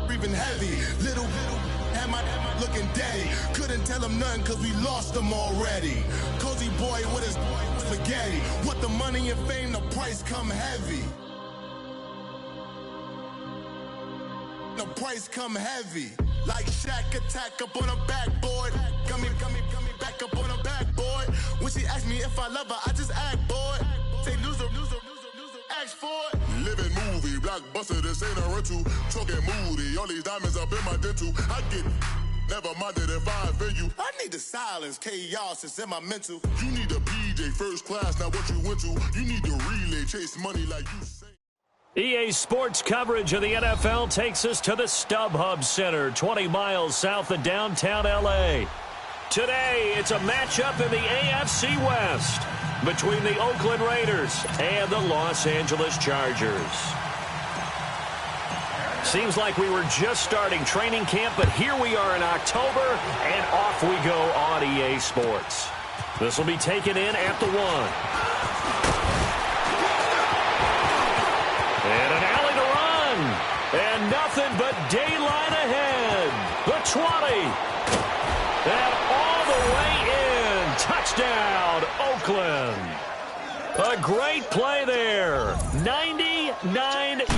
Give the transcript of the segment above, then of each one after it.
breathing heavy. Little had my looking daddy. Couldn't tell him nothing cause we lost him already. Cozy boy with his spaghetti. What the money and fame, the price come heavy. The price come heavy. Like Shaq attack up on a backboard. Gummy, back up on a backboard. When she asked me if I love her, I just act bored. Say loser, ask for it. Living movie, blockbuster, this ain't a rental. Talking moody, all these diamonds up in my dental. I get never minded if I offend you. I need the silence, chaos is in my mental. You need a PJ first class, not what you went to. You need to relay, chase money like you say. EA Sports coverage of the NFL takes us to the StubHub Center, 20 miles south of downtown L.A. Today, it's a matchup in the AFC West between the Oakland Raiders and the Los Angeles Chargers. Seems like we were just starting training camp, but here we are in October, and off we go on EA Sports. This will be taken in at the 1. And an alley to run. And nothing but daylight ahead. The 20. And all the way in. Touchdown, Oakland. A great play there. 99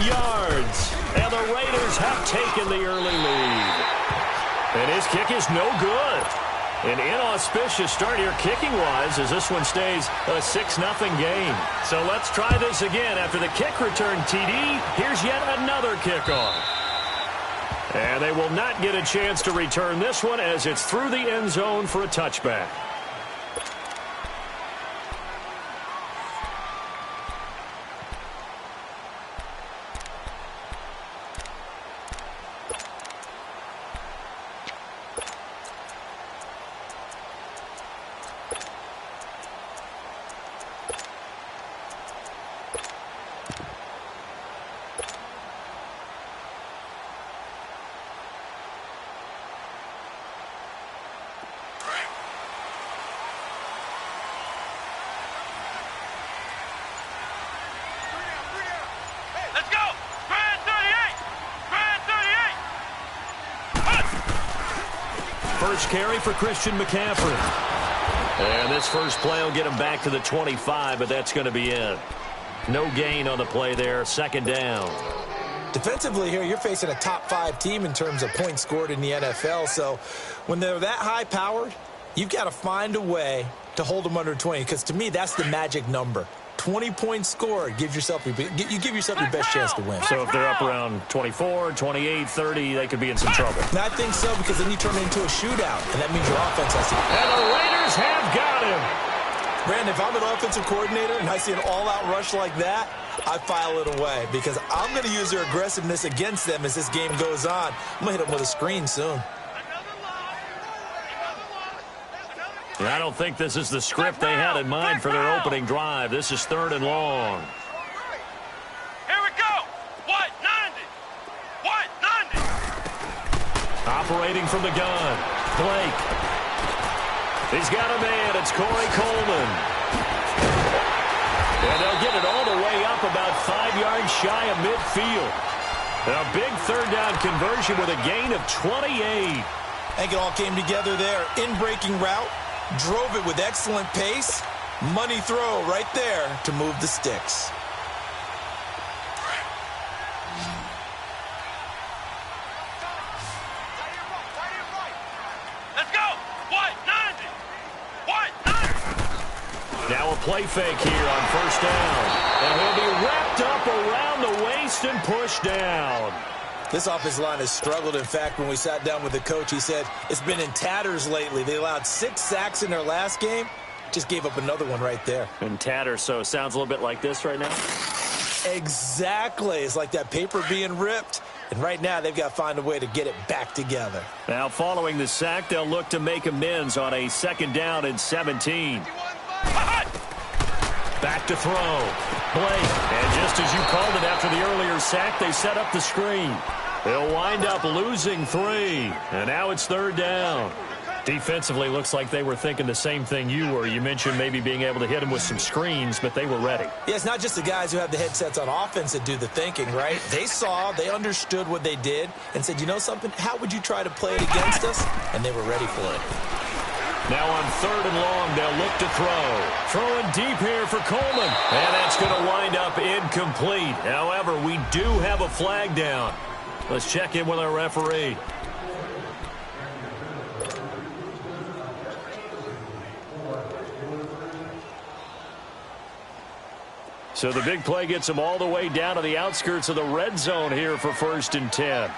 yards. And the Raiders have taken the early lead. And his kick is no good. An inauspicious start here kicking-wise as this one stays a 6-0 game. So let's try this again. After the kick return TD, here's yet another kickoff. And they will not get a chance to return this one as it's through the end zone for a touchback. First carry for Christian McCaffrey. And this first play will get him back to the 25, but that's going to be it. No gain on the play there, second down. Defensively here, you're facing a top 5 team in terms of points scored in the NFL. So when they're that high-powered, you've got to find a way to hold them under 20, because to me, that's the magic number. 20 points scored, you give yourself your best chance to win. So if they're up around 24, 28, 30, they could be in some trouble. And I think so, because then you turn it into a shootout, and that means your offense has to. And the Raiders have got him. Brandon, if I'm an offensive coordinator and I see an all-out rush like that, I file it away, because I'm going to use their aggressiveness against them as this game goes on. I'm going to hit them with a screen soon. And I don't think this is the script they had in mind for their opening drive. This is 3rd and long. Here we go. What? 90. What? 90. Operating from the gun. Blake. He's got a man. It's Corey Coleman. And they'll get it all the way up about 5 yards shy of midfield. A big 3rd down conversion with a gain of 28. I think it all came together there. In-breaking route. Drove it with excellent pace. Money throw right there to move the sticks. Let's go. What? 90. What? 90. Now a play fake here on first down. And he'll be wrapped up around the waist and pushed down. This offensive line has struggled. In fact, when we sat down with the coach, he said it's been in tatters lately. They allowed 6 sacks in their last game. Just gave up another one right there. In tatters, so it sounds a little bit like this right now? Exactly. It's like that paper being ripped. And right now, they've got to find a way to get it back together. Now, following the sack, they'll look to make amends on a 2nd down and 17. Back to throw. Blake. And just as you called it after the earlier sack, they set up the screen. They'll wind up losing 3. And now it's 3rd down. Defensively, looks like they were thinking the same thing you were. You mentioned maybe being able to hit them with some screens, but they were ready. Yeah, it's not just the guys who have the headsets on offense that do the thinking, right? They saw, they understood what they did, and said, you know something, how would you try to play it against us? And they were ready for it. Now on 3rd and long, they'll look to throw. Throwing deep here for Coleman. And that's going to wind up incomplete. However, we do have a flag down. Let's check in with our referee. So the big play gets them all the way down to the outskirts of the red zone here for 1st and 10.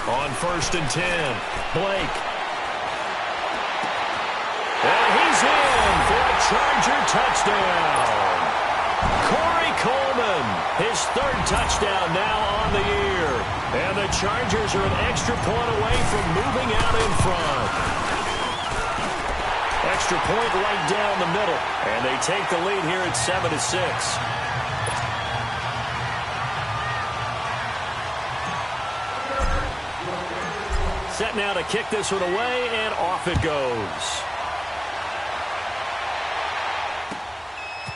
On 1st and 10, Blake. And he's in for a Charger touchdown. Corey Coleman, his 3rd touchdown now on the year. And the Chargers are an extra point away from moving out in front. Extra point right down the middle. And they take the lead here at 7-6. Set now to kick this one away, and off it goes.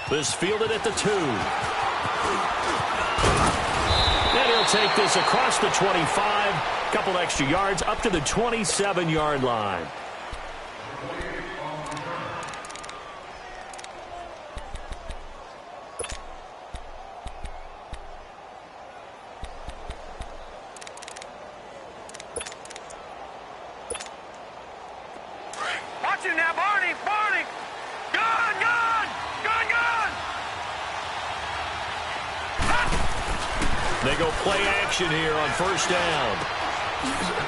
This fielded at the 2. And he'll take this across the 25. Couple extra yards up to the 27-yard line. They go play action here on 1st down.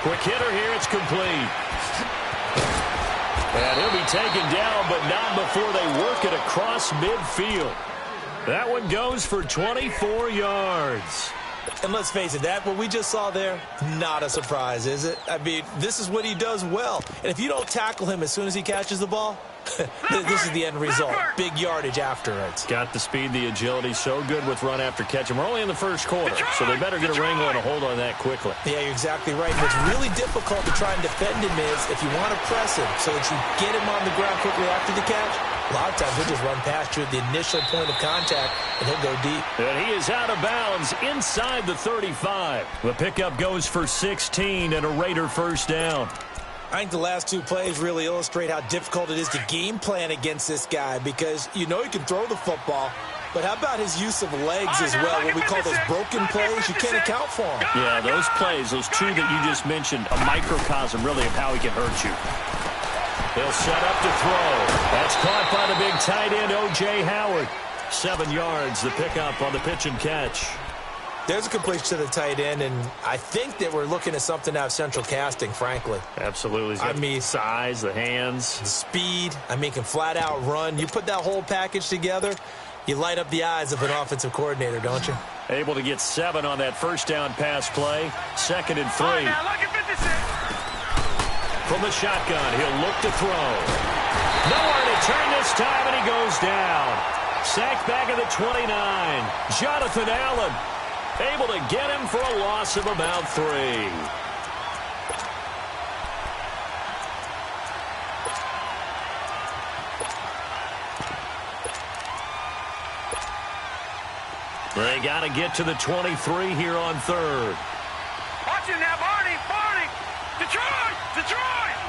Quick hitter here, it's complete. And he'll be taken down, but not before they work it across midfield. That one goes for 24 yards. And let's face it, that what we just saw there, not a surprise, is it? I mean, this is what he does well. And if you don't tackle him as soon as he catches the ball, this is the end result. Big yardage after it. Got the speed, the agility, so good with run after catch. And we're only in the 1st quarter, so they better get a wrangle and a hold on that quickly. Yeah, you're exactly right. What's really difficult to try and defend him is if you want to press him so that you get him on the ground quickly after the catch, a lot of times he'll just run past you at the initial point of contact, and he'll go deep. And he is out of bounds inside the 35. The pickup goes for 16 and a Raider 1st down. I think the last 2 plays really illustrate how difficult it is to game plan against this guy because you know he can throw the football, but how about his use of legs as well? What we call those broken plays, you can't account for them. Yeah, those plays, those 2 that you just mentioned, a microcosm really of how he can hurt you. He'll set up to throw. That's caught by the big tight end, O.J. Howard. 7 yards, the pickup on the pitch and catch. There's a completion to the tight end, and I think that we're looking at something out of central casting, frankly. Absolutely. I mean, size, the hands. The speed. I mean, can flat out run. You put that whole package together, you light up the eyes of an offensive coordinator, don't you? Able to get 7 on that 1st down pass play. 2nd and 3. From the shotgun, he'll look to throw. Nowhere to turn this time, and he goes down. Sacked back at the 29. Jonathan Allen able to get him for a loss of about 3. They got to get to the 23 here on 3rd. Watch it now, Barney! Barney! Detroit! Detroit!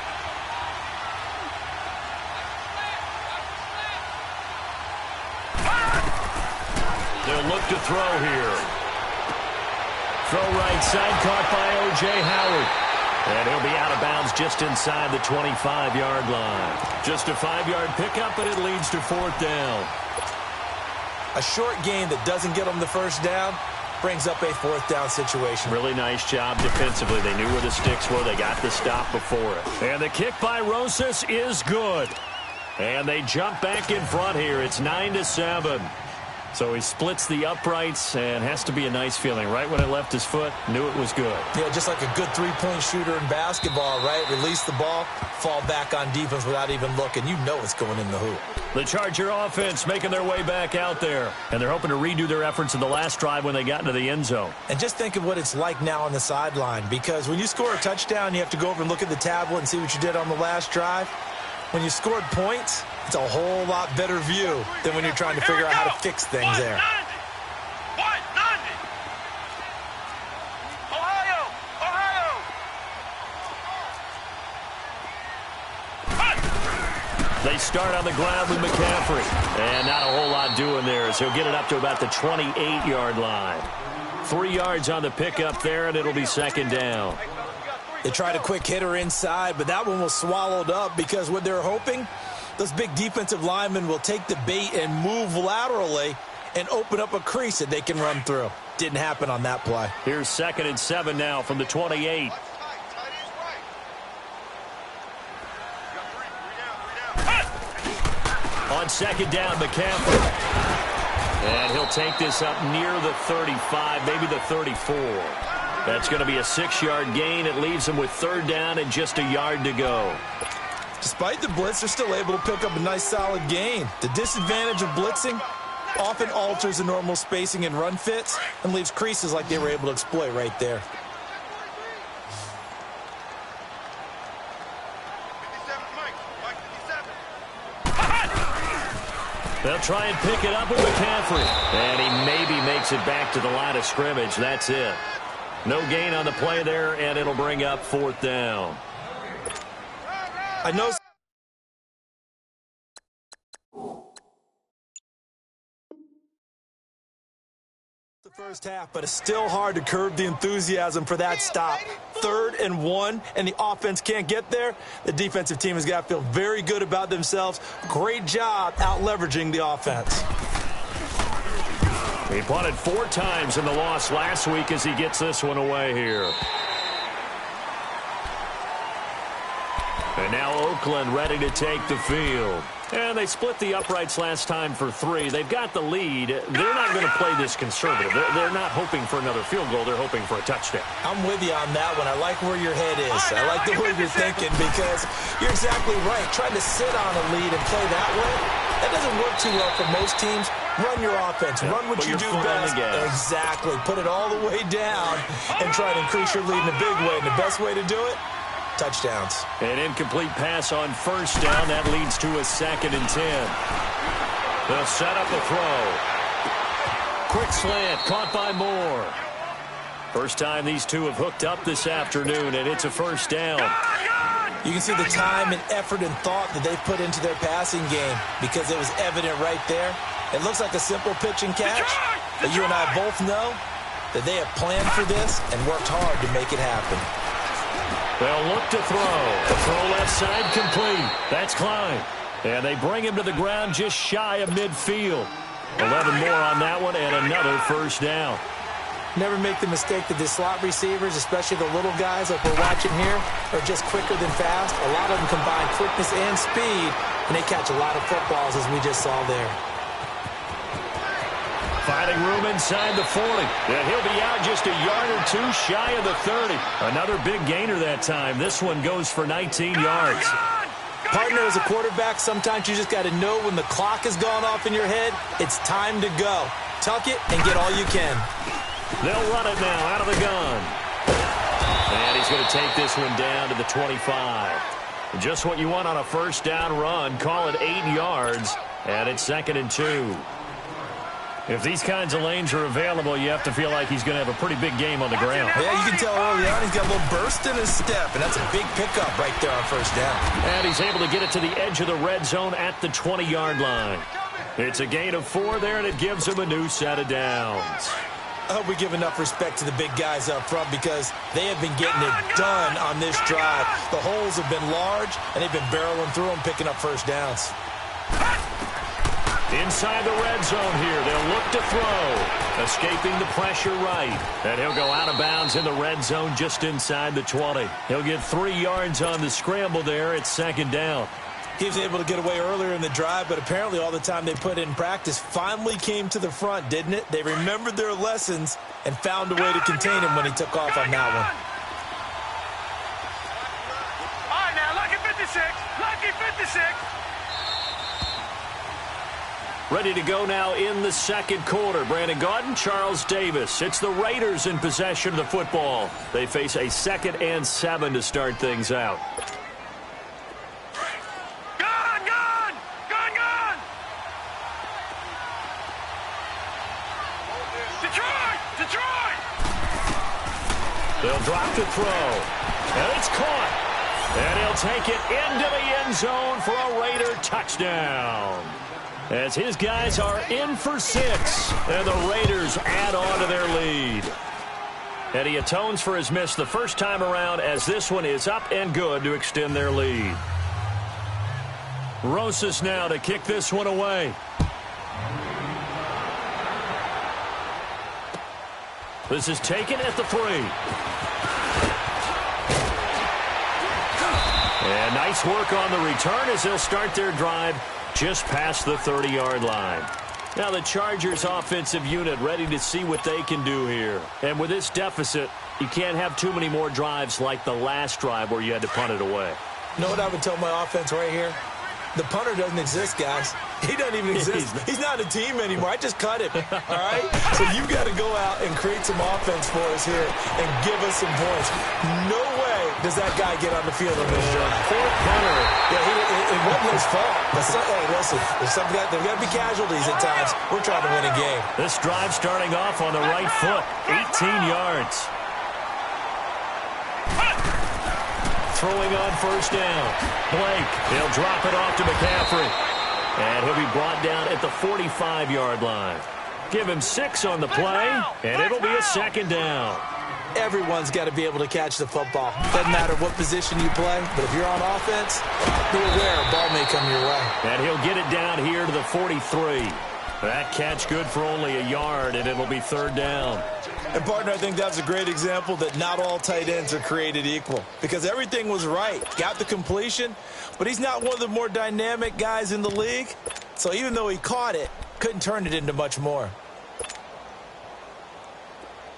They'll look to throw here. Throw right side, caught by O.J. Howard. And he'll be out of bounds just inside the 25-yard line. Just a 5-yard pickup, but it leads to 4th down. A short game that doesn't get them the 1st down brings up a 4th down situation. Really nice job defensively. They knew where the sticks were. They got the stop before it. And the kick by Rosas is good. And they jump back in front here. It's 9-7. So he splits the uprights and has to be a nice feeling. Right when it left his foot, knew it was good. Yeah, just like a good three-point shooter in basketball, right? Release the ball, fall back on defense without even looking. You know it's going in the hoop. The Charger offense making their way back out there. And they're hoping to redo their efforts in the last drive when they got into the end zone. And just think of what it's like now on the sideline. Because when you score a touchdown, you have to go over and look at the tablet and see what you did on the last drive. When you scored points, it's a whole lot better view than when you're trying to figure out how to fix things there. They start on the ground with McCaffrey. And not a whole lot doing there as he'll get it up to about the 28-yard line. 3 yards on the pickup there, and it'll be second down. They tried a quick hitter inside, but that one was swallowed up because what they're hoping, those big defensive linemen will take the bait and move laterally and open up a crease that they can run through. Didn't happen on that play. Here's 2nd and 7 now from the 28. On 2nd down, McCaffrey. And he'll take this up near the 35, maybe the 34. That's going to be a 6-yard gain. It leaves them with 3rd down and just a yard to go. Despite the blitz, they're still able to pick up a nice solid gain. The disadvantage of blitzing often alters the normal spacing and run fits and leaves creases like they were able to exploit right there. They'll try and pick it up with McCaffrey. And he maybe makes it back to the line of scrimmage. That's it. No gain on the play there, and it'll bring up 4th down. I know the first half, but it's still hard to curb the enthusiasm for that stop. 3rd and 1, and the offense can't get there. The defensive team has got to feel very good about themselves. Great job out-leveraging the offense. He punted 4 times in the loss last week as he gets this one away here. And now Oakland ready to take the field. And they split the uprights last time for 3. They've got the lead. They're not going to play this conservative. They're not hoping for another field goal. They're hoping for a touchdown. I'm with you on that one. I like where your head is. I like the way you're thinking because you're exactly right. Trying to sit on a lead and play that way, that doesn't work too well for most teams. Run your offense. Run what you do best. Exactly. Put it all the way down and try to increase your lead in a big way. And the best way to do it, touchdowns. An incomplete pass on 1st down. That leads to a 2nd and 10. They'll set up a throw. Quick slant. Caught by Moore. First time these two have hooked up this afternoon, and it's a 1st down. You can see the time and effort and thought that they've put into their passing game because it was evident right there. It looks like a simple pitch and catch, but you and I both know that they have planned for this and worked hard to make it happen. They'll look to throw. The throw left side complete. That's Klein. And they bring him to the ground just shy of midfield. 11 more on that one and another 1st down. Never make the mistake that the slot receivers, especially the little guys like we're watching here, are just quicker than fast. A lot of them combine quickness and speed, and they catch a lot of footballs as we just saw there. Finding room inside the 40. And he'll be out just a yard or 2 shy of the 30. Another big gainer that time. This one goes for 19 yards. Partner, as a quarterback, sometimes you just got to know when the clock has gone off in your head, it's time to go. Tuck it and get all you can. They'll run it now out of the gun. And he's going to take this one down to the 25. Just what you want on a 1st down run. Call it 8 yards. And it's 2nd and 2. If these kinds of lanes are available, you have to feel like he's going to have a pretty big game on the ground. Yeah, you can tell early on he's got a little burst in his step, and that's a big pickup right there on 1st down. And he's able to get it to the edge of the red zone at the 20-yard line. It's a gain of 4 there, and it gives him a new set of downs. I hope we give enough respect to the big guys up front because they have been getting it done on this drive. The holes have been large, and they've been barreling through them, picking up 1st downs. Inside the red zone here. They'll look to throw. Escaping the pressure right. And he'll go out of bounds in the red zone just inside the 20. He'll get 3 yards on the scramble there. It's 2nd down. He was able to get away earlier in the drive, but apparently all the time they put in practice finally came to the front, didn't it? They remembered their lessons and found a way to contain him when he took off on that one. All right, now, lucky 56. Lucky 56. Ready to go now in the second quarter. Brandon Gaudin, Charles Davis. It's the Raiders in possession of the football. They face a 2nd and 7 to start things out. They'll drop to throw. And it's caught. And he'll take it into the end zone for a Raider touchdown. As his guys are in for 6. And the Raiders add on to their lead. And he atones for his miss the first time around as this one is up and good to extend their lead. Rosas now to kick this one away. This is taken at the 3. And nice work on the return as they'll start their drive just past the 30-yard line. Now the Chargers offensive unit ready to see what they can do here. And with this deficit, you can't have too many more drives like the last drive where you had to punt it away. You know what I would tell my offense right here? The punter doesn't exist, guys. He doesn't even exist. He's not a team anymore. I just cut him, all right? So you've got to go out and create some offense for us here and give us some points. No way does that guy get on the field on this journey. Poor punter. Yeah, it wasn't his fault. Hey, listen, there's got to be casualties at times. We're trying to win a game. This drive starting off on the right foot, 18 yards. Throwing on first down. Blake, he'll drop it off to McCaffrey. And he'll be brought down at the 45-yard line. Give him 6 on the play, and it'll be a 2nd down. Everyone's got to be able to catch the football. Doesn't matter what position you play, but if you're on offense, be aware a ball may come your way. And he'll get it down here to the 43. That catch good for only a yard, and it'll be 3rd down. And, partner, I think that's a great example that not all tight ends are created equal because everything was right. Got the completion, but he's not one of the more dynamic guys in the league. So even though he caught it, couldn't turn it into much more.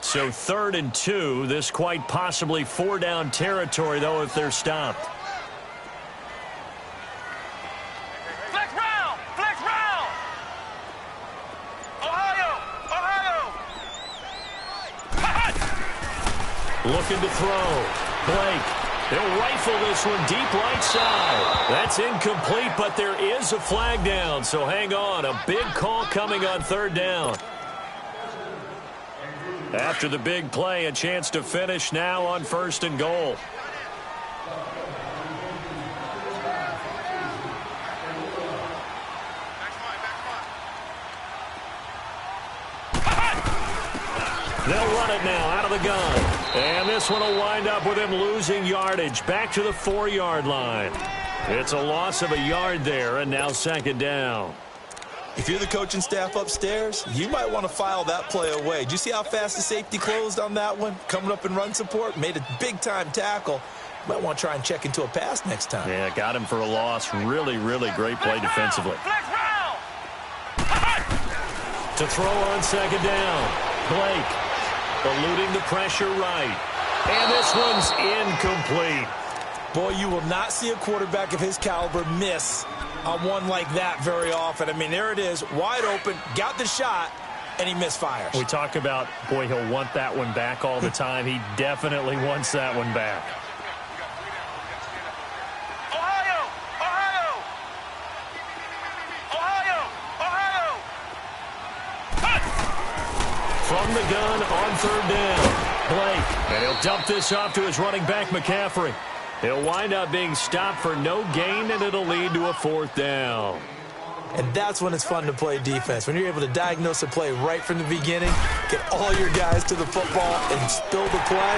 So 3rd and 2. This quite possibly 4-down territory, though, if they're stopped. Flex round! Flex round! Ohio! Looking to throw. Blake. He'll rifle this one deep right side. That's incomplete, but there is a flag down, so hang on. A big call coming on 3rd down. After the big play, a chance to finish now on 1st and goal. They'll run it now out of the gun. And this one will wind up with him losing yardage back to the 4-yard line. It's a loss of a yard there, and now 2nd down. If you're the coaching staff upstairs, you might want to file that play away. Did you see how fast the safety closed on that one? Coming up in run support, made a big-time tackle. You might want to try and check into a pass next time. Yeah, got him for a loss. Really, really great play defensively. To throw on 2nd down. Blake eluding the pressure right. And this one's incomplete. Boy, you will not see a quarterback of his caliber miss on one like that very often. I mean, there it is, wide open, got the shot, and he misfires. We talk about, boy, he'll want that one back all the time. He definitely wants that one back. Ohio! From the gun on 3rd down. Blake, and he'll dump this off to his running back, McCaffrey. He'll wind up being stopped for no gain, and it'll lead to a 4th down. And that's when it's fun to play defense. When you're able to diagnose a play right from the beginning, get all your guys to the football and spill the play,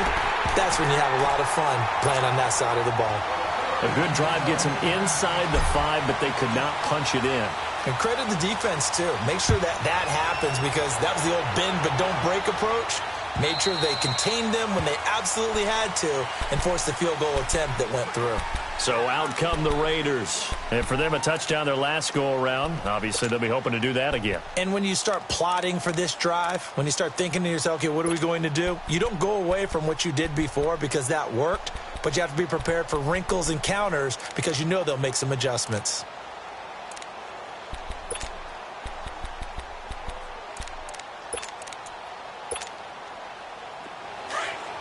that's when you have a lot of fun playing on that side of the ball. A good drive gets them inside the 5, but they could not punch it in. And credit the defense, too. Make sure that happens because that was the old bend but don't break approach. Made sure they contained them when they absolutely had to and forced the field goal attempt that went through. So out come the Raiders. And for them, a touchdown their last go-around. Obviously, they'll be hoping to do that again. And when you start plotting for this drive, when you start thinking to yourself, okay, what are we going to do? You don't go away from what you did before because that worked, but you have to be prepared for wrinkles and counters because you know they'll make some adjustments.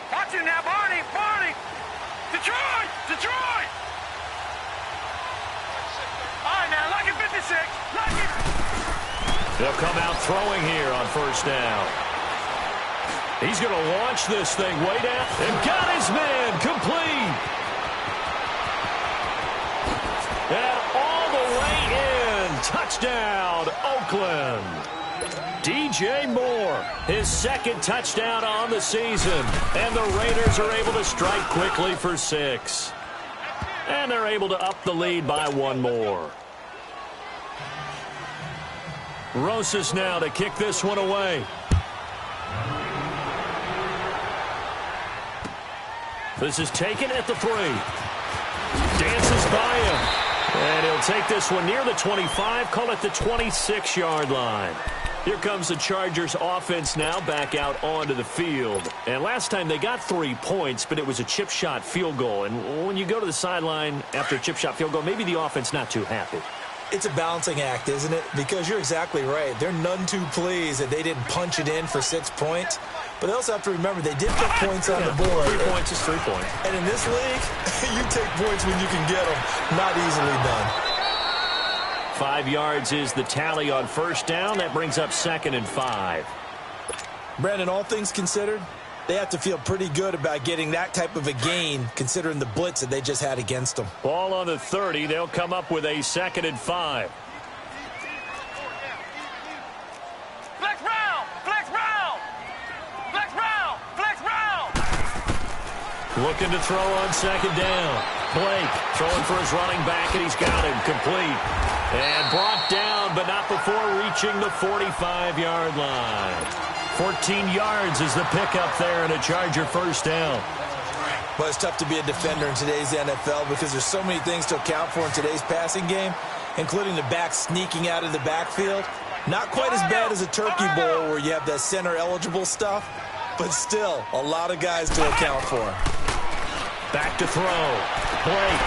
Watch you now, Barney! Barney! Detroit! Detroit! All right, now, lucky 56. Lucky. They'll come out throwing here on first down. He's going to launch this thing way down and got his man complete. And all the way in. Touchdown, Oakland. DJ Moore, his second touchdown on the season. And the Raiders are able to strike quickly for 6. And they're able to up the lead by 1 more. Rosas now to kick this one away. This is taken at the 3. Dances by him. And he'll take this one near the 25, call it the 26-yard line. Here comes the Chargers offense now back out onto the field. And last time they got 3 points, but it was a chip shot field goal. And when you go to the sideline after a chip shot field goal, maybe the offense not too happy. It's a balancing act, isn't it? Because you're exactly right. They're none too pleased that they didn't punch it in for 6 points. But they also have to remember they did put points on the board. 3 points is 3 points. And in this league, you take points when you can get them. Not easily done. 5 yards is the tally on first down. That brings up 2nd and 5. Brandon, all things considered, they have to feel pretty good about getting that type of a gain considering the blitz that they just had against them. Ball on the 30. They'll come up with a 2nd and 5. Flex round! Flex round! Flex round! Flex round! Looking to throw on 2nd down. Blake throwing for his running back, and he's got him complete. And brought down, but not before reaching the 45-yard line. 14 yards is the pickup there, and a Charger first down. Well, it's tough to be a defender in today's NFL because there's so many things to account for in today's passing game, including the back sneaking out of the backfield. Not quite as bad as a Turkey Bowl where you have that center-eligible stuff, but still a lot of guys to account for. Back to throw. Blake.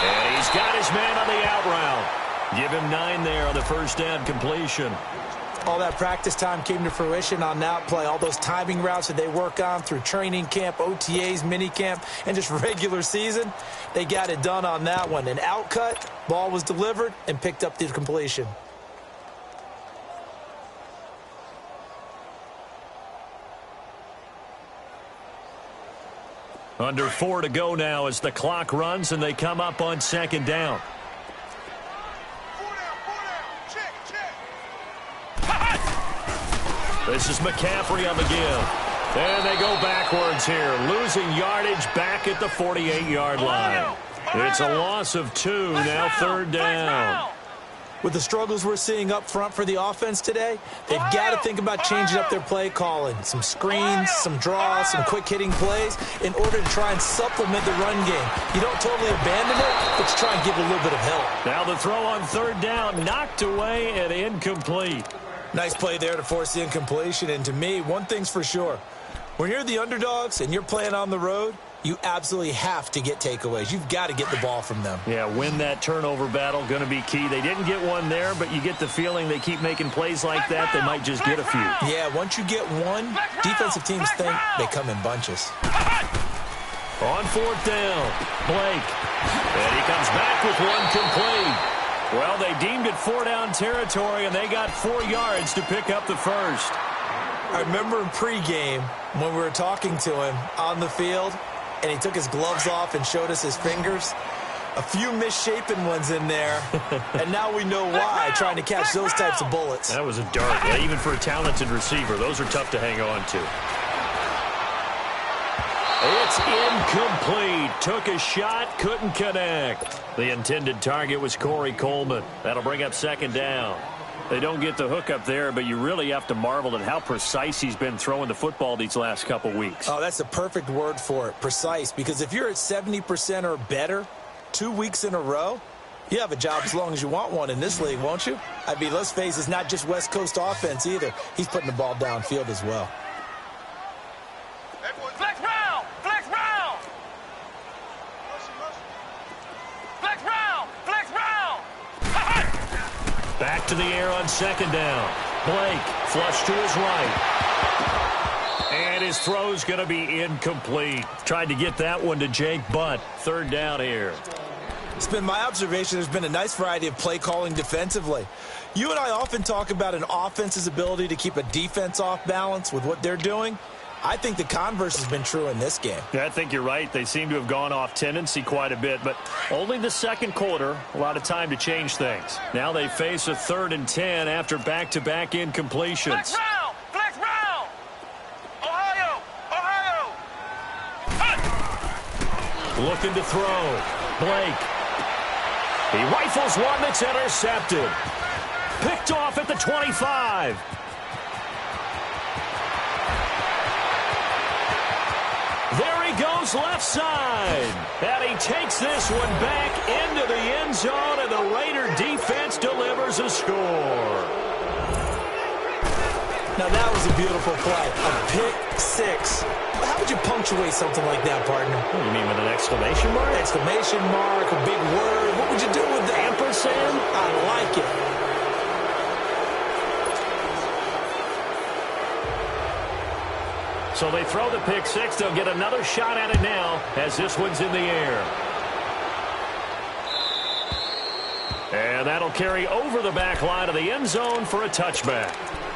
And he's got his man on the out route. Give him 9 there on the first down completion. All that practice time came to fruition on that play. All those timing routes that they work on through training camp, OTAs, minicamp, and just regular season, they got it done on that one. An out cut, ball was delivered, and picked up the completion. Under 4 to go now as the clock runs, and they come up on 2nd down. This is McCaffrey on the give. And they go backwards here, losing yardage back at the 48-yard line. It's a loss of 2, now 3rd down. With the struggles we're seeing up front for the offense today, they've got to think about changing up their play calling. Some screens, some draws, some quick-hitting plays in order to try and supplement the run game. You don't totally abandon it, but you try and give it a little bit of help. Now the throw on 3rd down, knocked away and incomplete. Nice play there to force the incompletion. And to me, one thing's for sure. When you're the underdogs and you're playing on the road, you absolutely have to get takeaways. You've got to get the ball from them. Yeah, win that turnover battle, going to be key. They didn't get one there, but you get the feeling they keep making plays like that, they might just get a few. Yeah, once you get one, defensive teams think they come in bunches. On 4th down, Blake. And he comes back with one complete. Well, they deemed it 4-down territory, and they got 4 yards to pick up the first. I remember in pregame when we were talking to him on the field, and he took his gloves off and showed us his fingers. A few misshapen ones in there, and now we know why, trying to catch those types of bullets. That was a dart. Yeah, even for a talented receiver, those are tough to hang on to. It's incomplete. Took a shot, couldn't connect. The intended target was Corey Coleman. That'll bring up 2nd down. They don't get the hook up there, but you really have to marvel at how precise he's been throwing the football these last couple weeks. Oh, that's the perfect word for it, precise, because if you're at 70% or better, 2 weeks in a row? You have a job as long as you want one in this league, won't you? I mean, let's face it, it's not just West Coast offense either. He's putting the ball downfield as well. Flex round! Flex round! Flex round! Flex round! Back to the air on second down. Blake, flush to his right. And his throw's going to be incomplete. Tried to get that one to Jake Butt. Third down here. It's been my observation there's been a nice variety of play calling defensively. You and I often talk about an offense's ability to keep a defense off balance with what they're doing. I think the converse has been true in this game. Yeah, I think you're right. They seem to have gone off tendency quite a bit, but only the second quarter, a lot of time to change things. Now they face a 3rd and 10 after back-to-back incompletions. Flex round! Flex round! Ohio! Ohio! Looking to throw. Blake. He rifles one that's intercepted. Picked off at the 25. There he goes left side. And he takes this one back into the end zone, and the Raider defense delivers a score. Now that was a beautiful play. A pick six. How would you punctuate something like that, partner? What do you mean, with an exclamation mark? Exclamation mark, a big word. What would you do with that? Ampersand? I like it. So they throw the pick six. They'll get another shot at it now as this one's in the air. And that'll carry over the back line of the end zone for a touchback.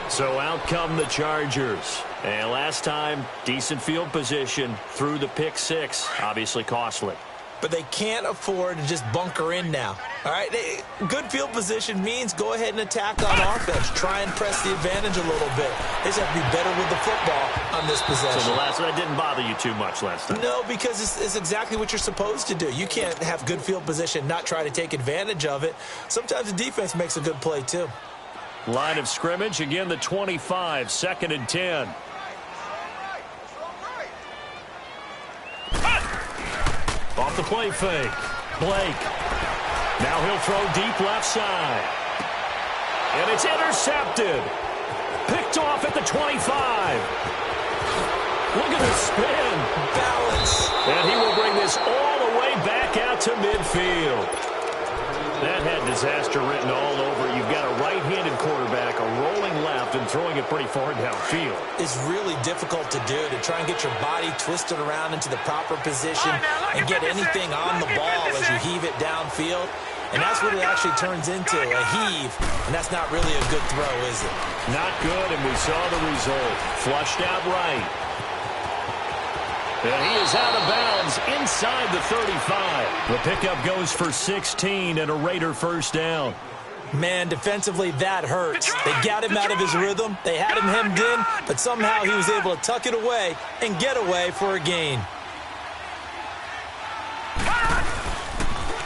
So out come the Chargers. And last time, decent field position through the pick six. Obviously costly. But they can't afford to just bunker in now. All right, good field position means go ahead and attack on offense. Try and press the advantage a little bit. They just have to be better with the football on this possession. So the last one, that didn't bother you too much last time? No, because it's exactly what you're supposed to do. You can't have good field position, not try to take advantage of it. Sometimes the defense makes a good play too. Line of scrimmage, again the 25, 2nd and 10. Off the play fake. Blake. Now he'll throw deep left side. And it's intercepted. Picked off at the 25. Look at the spin. Balance. And he will bring this all the way back out to midfield. That had disaster written all over it. You've got a right-handed quarterback, a rolling left, and throwing it pretty far downfield. It's really difficult to do, to try and get your body twisted around into the proper position and get anything on the ball as you heave it downfield. And that's what it actually turns into, a heave. And that's not really a good throw, is it? Not good, and we saw the result. Flushed out right. And he is out of bounds inside the 35. The pickup goes for 16 and a Raider first down. Man, defensively, that hurts. They got him out of his rhythm. They had him hemmed in, but somehow he was able to tuck it away and get away for a gain.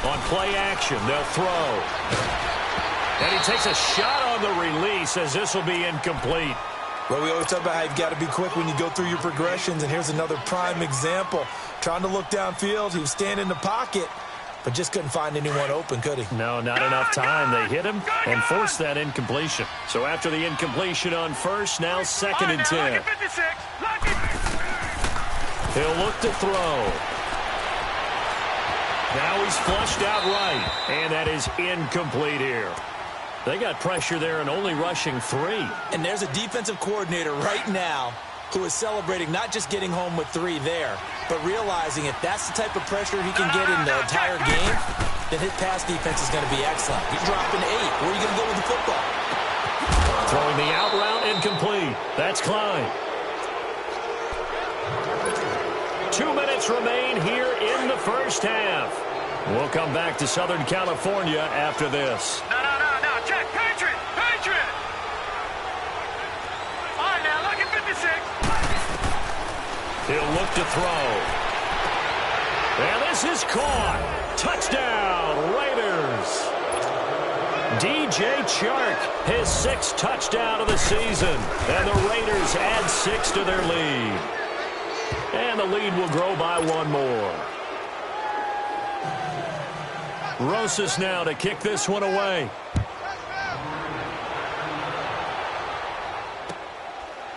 On play action, they'll throw. And he takes a shot on the release as this will be incomplete. Well, we always talk about how you've got to be quick when you go through your progressions, and here's another prime example. Trying to look downfield, he was standing in the pocket, but just couldn't find anyone open, could he? No, not enough time. They hit him and forced that incompletion. So after the incompletion on first, now 2nd and 10. He'll look to throw. Now he's flushed out right, and that is incomplete here. They got pressure there and only rushing 3. And there's a defensive coordinator right now who is celebrating not just getting home with 3 there, but realizing if that's the type of pressure he can get in the entire game, then his pass defense is going to be excellent. You're dropping 8. Where are you going to go with the football? Throwing the out route incomplete. That's Klein. 2 minutes remain here in the first half. We'll come back to Southern California after this. No. Check. Patriot. All right, now, look at 56. He'll look to throw. And this is caught. Touchdown, Raiders. DJ Chark, his 6th touchdown of the season. And the Raiders add 6 to their lead. And the lead will grow by 1 more. Rosas now to kick this one away.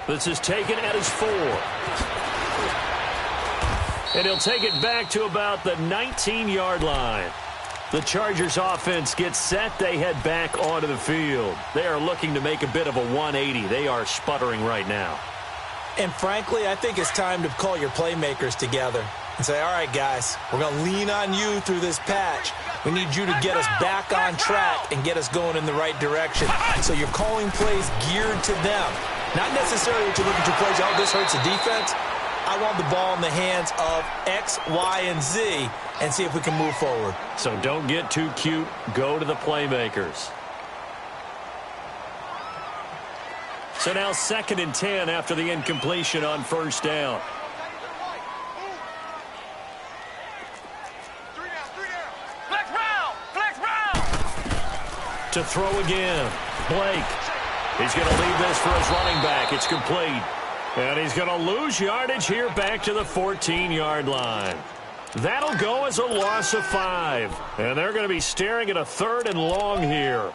This is taken at his 4. And he'll take it back to about the 19-yard line. The Chargers offense gets set. They head back onto the field. They are looking to make a bit of a 180. They are sputtering right now. And frankly, I think it's time to call your playmakers together and say, all right, guys, we're going to lean on you through this patch. We need you to get us back on track and get us going in the right direction. So you're calling plays geared to them. Not necessarily that you look at your plays, oh, this hurts the defense. I want the ball in the hands of X, Y, and Z and see if we can move forward. So don't get too cute. Go to the playmakers. So now 2nd and 10 after the incompletion on first down. Flex round. To throw again. Blake. He's going to leave this for his running back. It's complete. And he's going to lose yardage here back to the 14-yard line. That'll go as a loss of 5. And they're going to be staring at a 3rd and long here.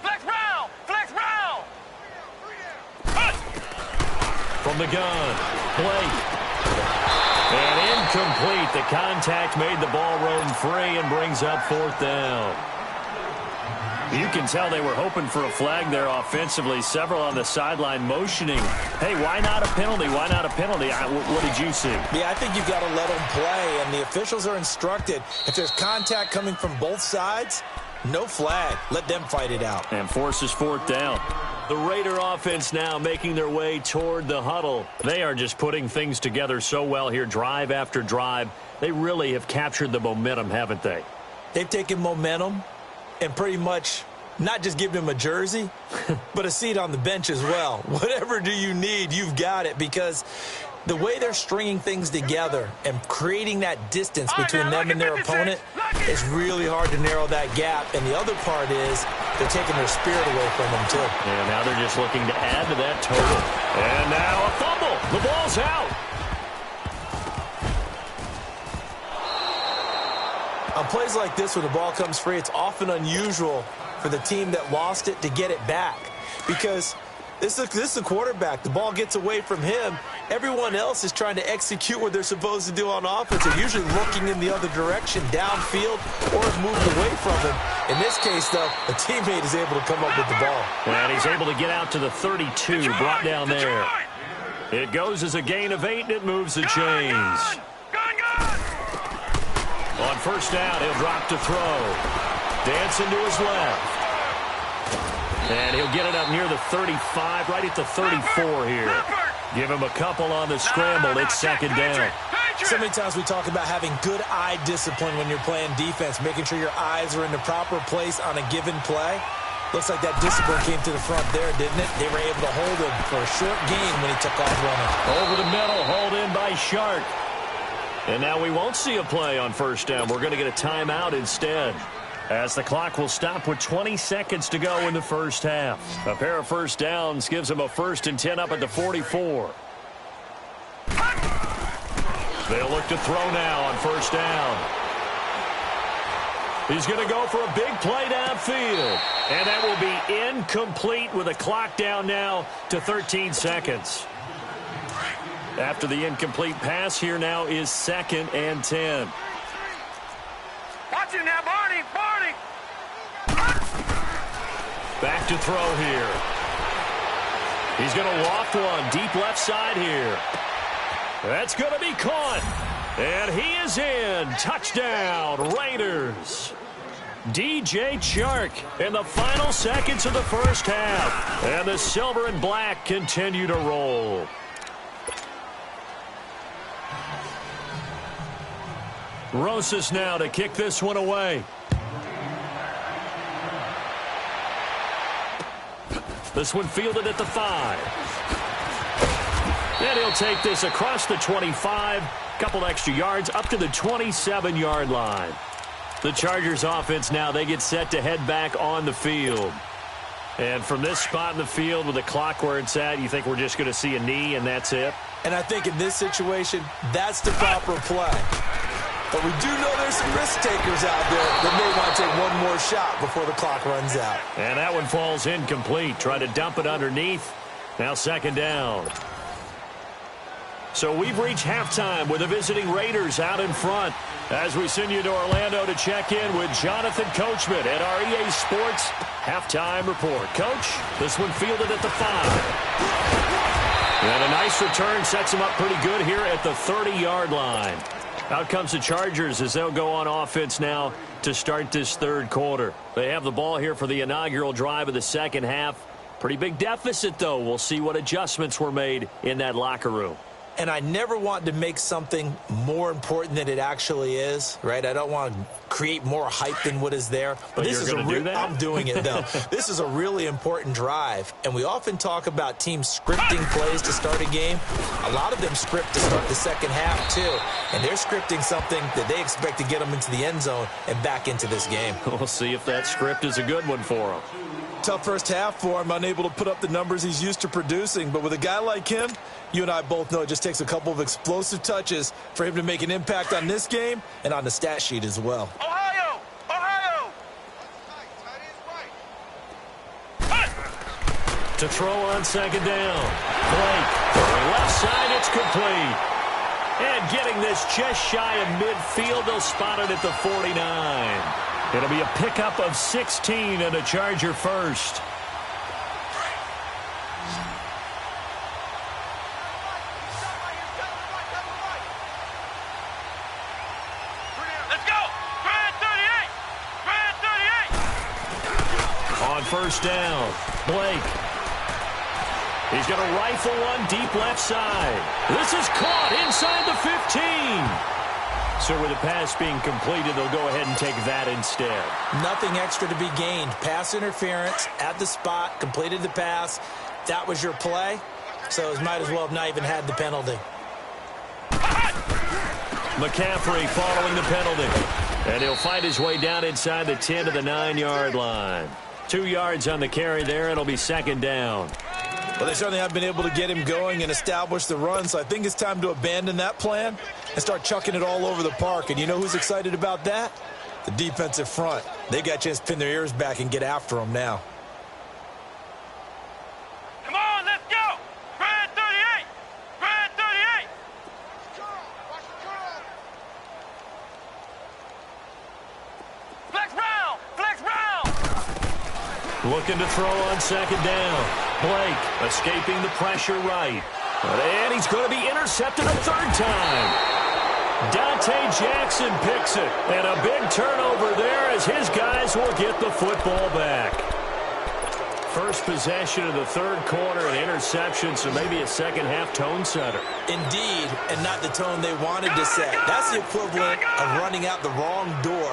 Flex round. From the gun, Blake. And incomplete. The contact made the ball roam free and brings up 4th down. You can tell they were hoping for a flag there offensively. Several on the sideline motioning. Hey, why not a penalty? Why not a penalty? What did you see? Yeah, I think you've got to let them play, and the officials are instructed. If there's contact coming from both sides, no flag. Let them fight it out. And forces 4th down. The Raider offense now making their way toward the huddle. They are just putting things together so well here, drive after drive. They really have captured the momentum, haven't they? They've taken momentum and pretty much not just given him a jersey, but a seat on the bench as well. Whatever do you need, you've got it, because the way they're stringing things together and creating that distance between them and their opponent is really hard to narrow that gap. And the other part is they're taking their spirit away from them, too. And now they're just looking to add to that total. And now a fumble. The ball's out. On plays like this, when the ball comes free, it's often unusual for the team that lost it to get it back, because this is a quarterback. The ball gets away from him. Everyone else is trying to execute what they're supposed to do on offense. They're usually looking in the other direction, downfield, or have moved away from him. In this case, though, a teammate is able to come up with the ball. And he's able to get out to the 32, brought down there. It goes as a gain of 8, and it moves the chains. On first down, he'll drop to throw. Dancing to his left. And he'll get it up near the 35, right at the 34 here. Give him a couple on the scramble. It's 2nd down. So many times we talk about having good eye discipline when you're playing defense, making sure your eyes are in the proper place on a given play. Looks like that discipline came to the front there, didn't it? They were able to hold him for a short gain when he took off running. Over the middle, hauled in by Shark. And now we won't see a play on first down. We're going to get a timeout instead, as the clock will stop with 20 seconds to go in the first half. A pair of first downs gives them a 1st and 10 up at the 44. They'll look to throw now on first down. He's going to go for a big play downfield. And that will be incomplete with a clock down now to 13 seconds. After the incomplete pass, here now is 2nd and 10. Watch it now, Barney. Back to throw here. He's going to loft one deep left side here. That's going to be caught. And he is in. Touchdown, Raiders. DJ Chark in the final seconds of the first half. And the silver and black continue to roll. Rosas now to kick this one away. This one fielded at the 5. And he'll take this across the 25. Couple extra yards up to the 27-yard line. The Chargers offense now, they get set to head back on the field. And from this spot in the field with the clock where it's at, you think we're just going to see a knee and that's it? And I think in this situation, that's the proper play. But we do know there's some risk takers out there that may want to take one more shot before the clock runs out. And that one falls incomplete. Try to dump it underneath. Now second down. So we've reached halftime with the visiting Raiders out in front. As we send you to Orlando to check in with Jonathan Coachman at our EA Sports Halftime Report. Coach, this one fielded at the 5. And a nice return sets him up pretty good here at the 30-yard line. Out comes the Chargers as they'll go on offense now to start this third quarter. They have the ball here for the inaugural drive of the second half. Pretty big deficit, though. We'll see what adjustments were made in that locker room. And I never want to make something more important than it actually is, right? I don't want to create more hype than what is there. But this is do that? I'm doing it, though. This is a really important drive. And we often talk about teams scripting plays to start a game. A lot of them script to start the second half, too. And they're scripting something that they expect to get them into the end zone and back into this game. We'll see if that script is a good one for them. Tough first half for him, unable to put up the numbers he's used to producing. But with a guy like him, you and I both know it just takes a couple of explosive touches for him to make an impact on this game and on the stat sheet as well. Ohio! Ohio! To throw on second down. Blake, left side, it's complete. And getting this just shy of midfield, they'll spot it at the 49. It'll be a pickup of 16 and a Charger first. Let's go! Grand 38! Grand 38! On first down, Blake. He's going to rifle one deep left side. This is caught inside the 15. So with the pass being completed, they'll go ahead and take that instead. Nothing extra to be gained. Pass interference at the spot, completed the pass. That was your play, so it might as well have not even had the penalty. McCaffrey following the penalty. And he'll fight his way down inside the 10 to the 9-yard line. 2 yards on the carry there. It'll be second down. Well, they certainly have been able to get him going and establish the run, so I think it's time to abandon that plan and start chucking it all over the park. And you know who's excited about that? The defensive front. They got a chance to pin their ears back and get after him now. Come on, let's go! Grand 38! Grand 38! Flex round! Flex round! Looking to throw on second down. Blake escaping the pressure right. And he's going to be intercepted a third time. Dante Jackson picks it. And a big turnover there as his guys will get the football back. First possession of the third quarter, an interception, so maybe a second-half tone setter. Indeed, and not the tone they wanted to set. That's the equivalent of running out the wrong door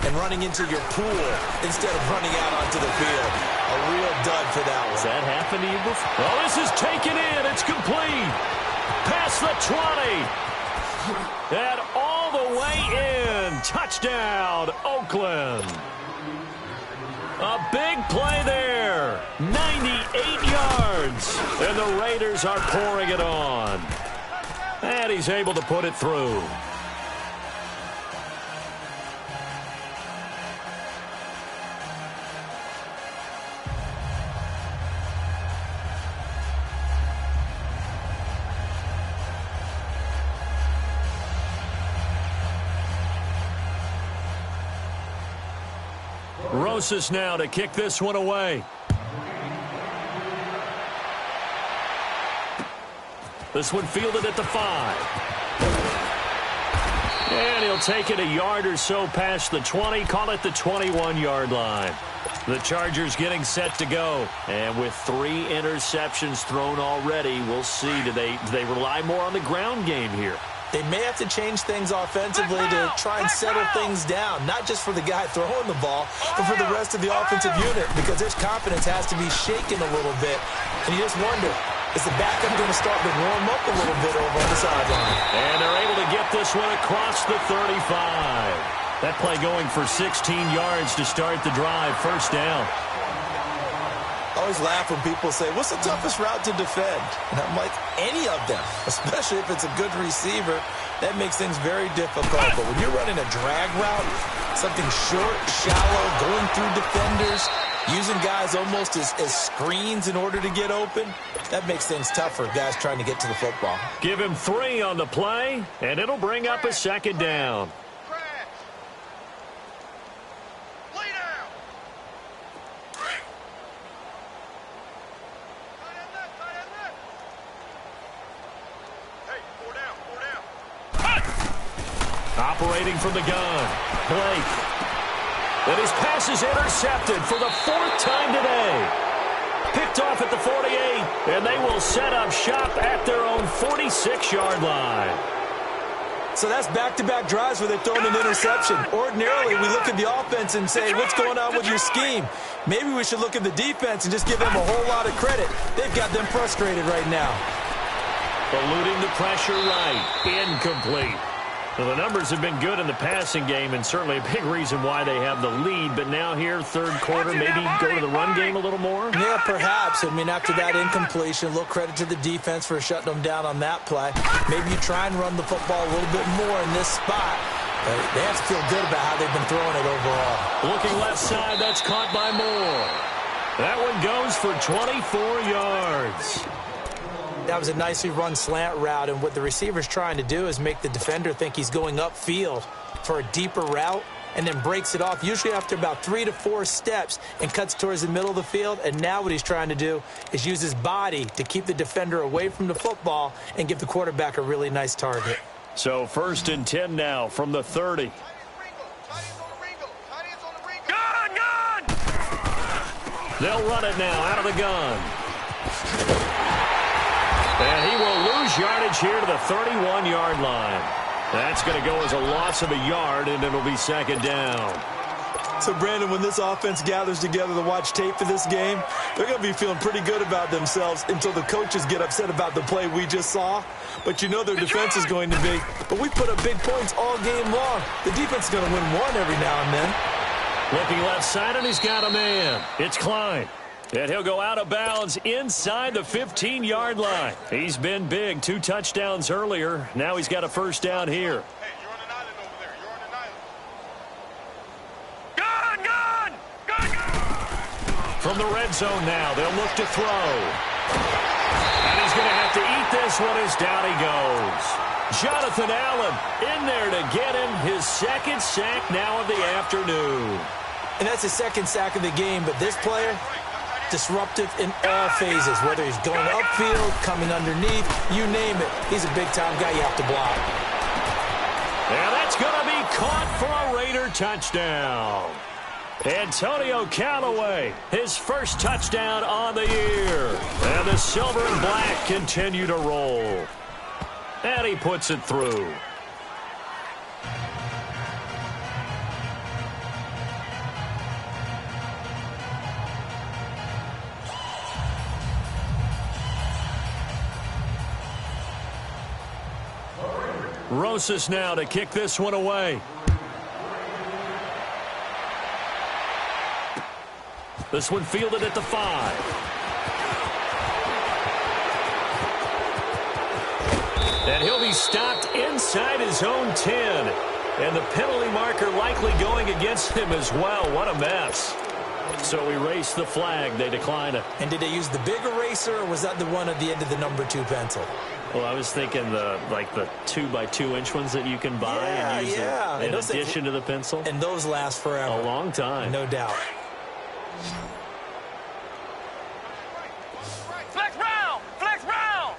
and running into your pool instead of running out onto the field. A real dud for that one. Has that happened to you before? Oh, this is taken in. It's complete. Past the 20. And all the way in. Touchdown, Oakland. A big play there. 98 yards. And the Raiders are pouring it on. And he's able to put it through. Rosas now to kick this one away. This one fielded at the 5. And he'll take it a yard or so past the 20, call it the 21-yard line. The Chargers getting set to go. And with 3 interceptions thrown already, we'll see. Do they rely more on the ground game here? They may have to change things offensively to try and settle things down, not just for the guy throwing the ball, but for the rest of the offensive unit, because his confidence has to be shaken a little bit. And you just wonder, is the backup going to start to warm up a little bit over on the sideline? And they're able to get this one across the 35. That play going for 16 yards to start the drive. First down. always laugh when people say, what's the toughest route to defend? And I'm like, any of them, especially if it's a good receiver. That makes things very difficult. But when you're running a drag route, something short, shallow, going through defenders, using guys almost as screens in order to get open, that makes things tough for guys trying to get to the football. Give him 3 on the play, and it'll bring up a second down. Operating from the gun, Blake. And his pass is intercepted for the 4th time today. Picked off at the 48, and they will set up shop at their own 46-yard line. So that's back-to-back drives where they've thrown an interception. Ordinarily, we look at the offense and say, what's going on with your scheme? Maybe we should look at the defense and just give them a whole lot of credit. They've got them frustrated right now. Eluding the pressure right. Incomplete. Well, the numbers have been good in the passing game, and certainly a big reason why they have the lead. But now here, third quarter, maybe go to the run game a little more? Yeah, perhaps. I mean, after that incompletion, a little credit to the defense for shutting them down on that play. Maybe you try and run the football a little bit more in this spot. They have to feel good about how they've been throwing it overall. Looking left side, that's caught by Moore. That one goes for 24 yards. That was a nicely run slant route, and what the receiver's trying to do is make the defender think he's going upfield for a deeper route and then breaks it off, usually after about 3 to 4 steps, and cuts towards the middle of the field. And now what he's trying to do is use his body to keep the defender away from the football and give the quarterback a really nice target. So 1st and 10 now from the 30. Gun! They'll run it now out of the gun. And he will lose yardage here to the 31-yard line. That's going to go as a loss of a yard, and it'll be 2nd down. So, Brandon, when this offense gathers together to watch tape for this game, they're going to be feeling pretty good about themselves until the coaches get upset about the play we just saw. But you know their defense is going to be, but we put up big points all game long. The defense is going to win one every now and then. Looking left side, and he's got a man. It's Klein. And he'll go out of bounds inside the 15-yard line. He's been big. 2 touchdowns earlier. Now he's got a 1st down here. Hey, you're on an island over there. You're on an island. Gun! From the red zone now, they'll look to throw. And he's going to have to eat this one as down he goes. Jonathan Allen in there to get him his 2nd sack now of the afternoon. And that's his 2nd sack of the game, but this player, disruptive in all phases, whether he's going upfield, coming underneath, you name it. He's a big-time guy you have to block. And that's going to be caught for a Raider touchdown. Antonio Callaway, his 1st touchdown on the year. And the silver and black continue to roll. And he puts it through. Rosas now to kick this one away. This one fielded at the 5. And he'll be stopped inside his own 10. And the penalty marker likely going against him as well. What a mess. So erase the flag. They decline it. And did they use the big eraser, or was that the one at the end of the number 2 pencil? Well, I was thinking the 2x2-inch ones that you can buy and use in addition to the pencil. And those last forever. A long time. No doubt. Flex round! Flex round!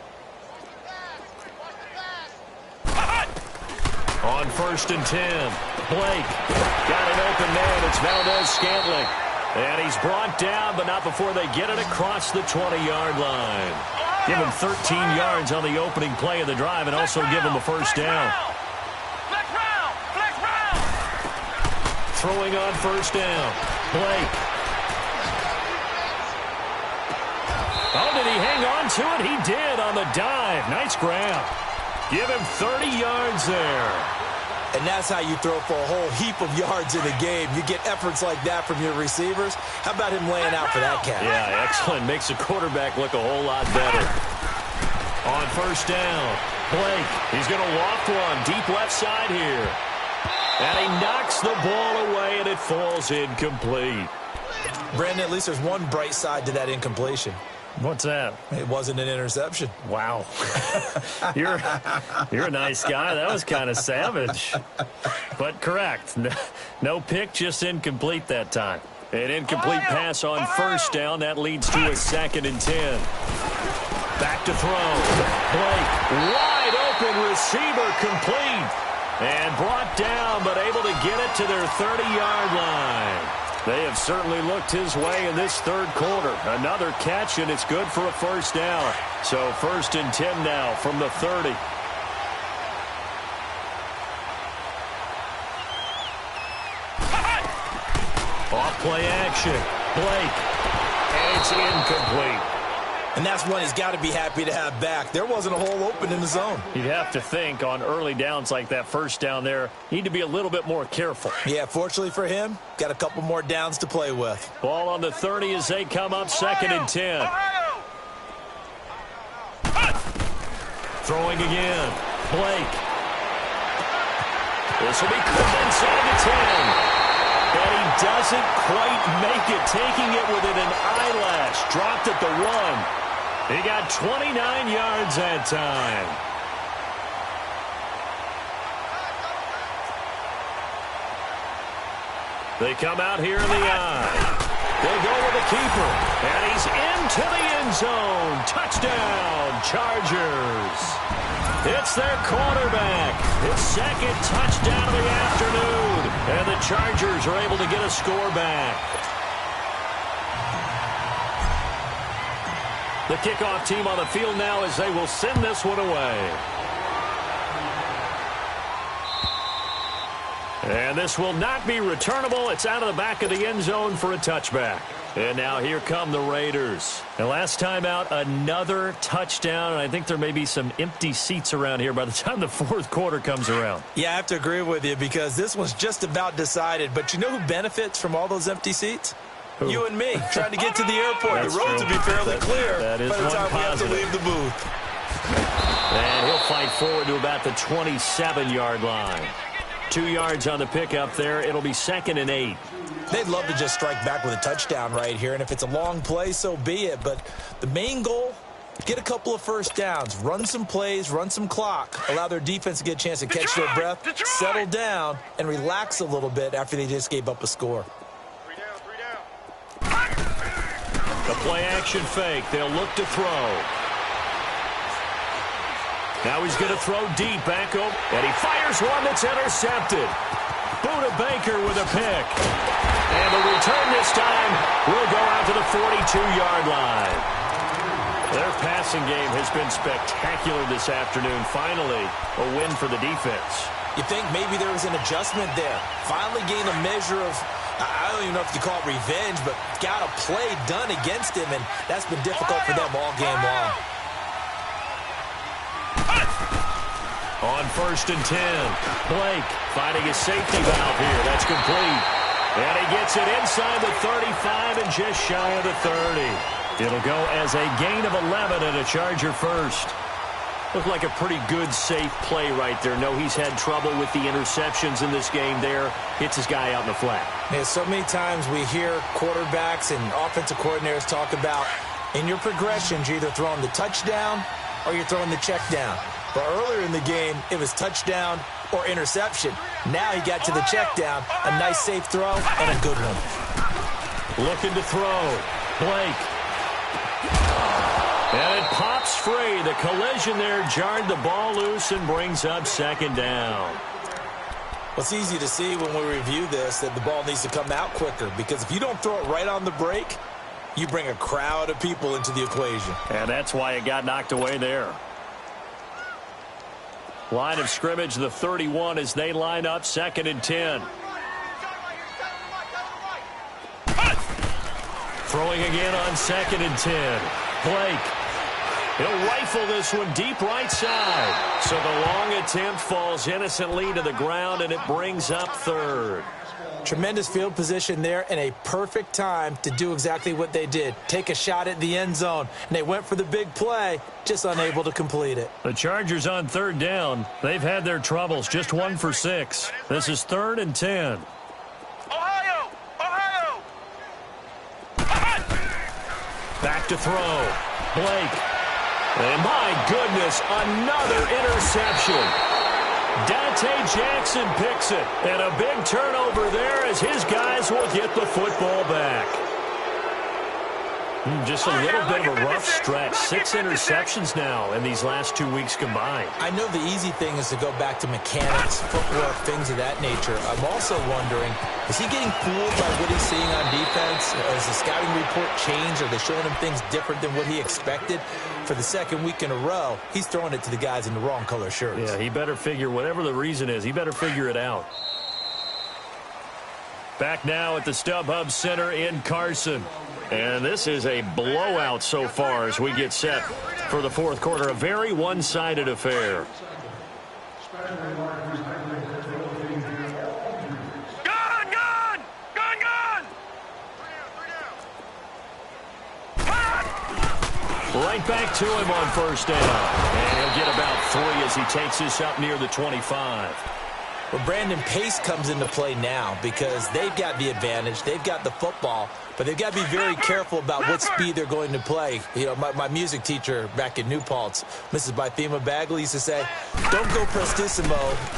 On 1st and 10, Blake got an open man. It's Valdez-Scantling. And he's brought down, but not before they get it across the 20-yard line. Give him 13 yards on the opening play of the drive and also give him a 1st down. Flex round! Flex round! Throwing on 1st down, Blake. Oh, did he hang on to it? He did on the dive. Nice grab. Give him 30 yards there. And that's how you throw for a whole heap of yards in a game. You get efforts like that from your receivers. How about him laying out for that catch? Yeah, excellent. Makes the quarterback look a whole lot better. On first down, Blake, he's going to loft one deep left side here. And he knocks the ball away, and it falls incomplete. Brandon, at least there's one bright side to that incompletion. What's that? It wasn't an interception. Wow. You're a nice guy. That was kind of savage. But correct. No pick, just incomplete that time. An incomplete pass on first down. That leads to a 2nd and 10. Back to throw. Blake, wide open receiver, complete. And brought down, but able to get it to their 30-yard line. They have certainly looked his way in this third quarter. Another catch, and it's good for a first down. So 1st and 10 now from the 30. Off play action. Blake. And it's incomplete. And that's one he's got to be happy to have back. There wasn't a hole open in the zone. You'd have to think on early downs like that first down there, need to be a little bit more careful. Yeah, fortunately for him, got a couple more downs to play with. Ball on the 30 as they come up 2nd and 10. Throwing again. Blake. This will be caught inside the 10. And he doesn't quite make it, taking it within an eyelash. Dropped at the 1. He got 29 yards that time. They come out here in the eye. They'll go with the keeper. And he's into the end zone. Touchdown, Chargers. It's their quarterback. His 2nd touchdown of the afternoon. And the Chargers are able to get a score back. The kickoff team on the field now as they will send this one away. And this will not be returnable. It's out of the back of the end zone for a touchback. And now here come the Raiders. And last time out, another touchdown. And I think there may be some empty seats around here by the time the 4th quarter comes around. Yeah, I have to agree with you because this one's just about decided. But you know who benefits from all those empty seats? Who? You and me, trying to get to the airport. The roads will be fairly clear that is by the time we have to leave the booth. And he'll fight forward to about the 27-yard line. 2 yards on the pickup there. It'll be 2nd and 8. They'd love to just strike back with a touchdown right here, and if it's a long play, so be it. But the main goal, get a couple of first downs, run some plays, run some clock, allow their defense to get a chance to catch their breath, settle down, and relax a little bit after they just gave up a score. The play-action fake. They'll look to throw. Now he's going to throw deep back over, and he fires one that's intercepted. Buda Baker with a pick. And the return this time will go out to the 42-yard line. Their passing game has been spectacular this afternoon. Finally, a win for the defense. You think maybe there was an adjustment there. Finally gained a measure of, I don't even know if you call it revenge, but got a play done against him, and that's been difficult for them all game long. On 1st and 10, Blake finding his safety valve here. That's complete. And he gets it inside the 35 and just shy of the 30. It'll go as a gain of 11 and a Charger first. Looked like a pretty good, safe play right there. No, he's had trouble with the interceptions in this game there. Hits his guy out in the flat. Yeah, so many times we hear quarterbacks and offensive coordinators talk about in your progressions, you're either throwing the touchdown or you're throwing the check down. But earlier in the game, it was touchdown or interception. Now he got to the check down, a nice safe throw, and a good one. Looking to throw. Blake. And it pops free. The collision there jarred the ball loose and brings up 2nd down. Well, it's easy to see when we review this that the ball needs to come out quicker, because if you don't throw it right on the break, you bring a crowd of people into the equation. And that's why it got knocked away there. Line of scrimmage, the 31 as they line up 2nd and 10. Throwing again on 2nd and 10. Blake. He'll rifle this one deep right side. So the long attempt falls innocently to the ground, and it brings up third. Tremendous field position there and a perfect time to do exactly what they did. Take a shot at the end zone. And they went for the big play, just unable to complete it. The Chargers on third down. They've had their troubles, just 1 for 6. This is 3rd and 10. Ohio! Ohio! Back to throw. Blake. And my goodness, another interception. Dante Jackson picks it. And a big turnover there as his guys will get the football back. Just a little bit of a rough stretch. 6 interceptions now in these last 2 weeks combined. I know the easy thing is to go back to mechanics, footwork, things of that nature. I'm also wondering, is he getting fooled by what he's seeing on defense? Has the scouting report changed? Are they showing him things different than what he expected? For the second week in a row, he's throwing it to the guys in the wrong color shirts. Yeah, he better figure, whatever the reason is, he better figure it out. Back now at the StubHub Center in Carson. And this is a blowout so far as we get set for the fourth quarter. A very one-sided affair. Gun! Gun! Gun! Gun! Right back to him on first down. And he'll get about 3 as he takes this up near the 25. Well, Brandon, pace comes into play now because they've got the advantage. They've got the football, but they've got to be very careful about what speed they're going to play. You know, my music teacher back in New Paltz, Mrs. Bythema Bagley, used to say, don't go prestissimo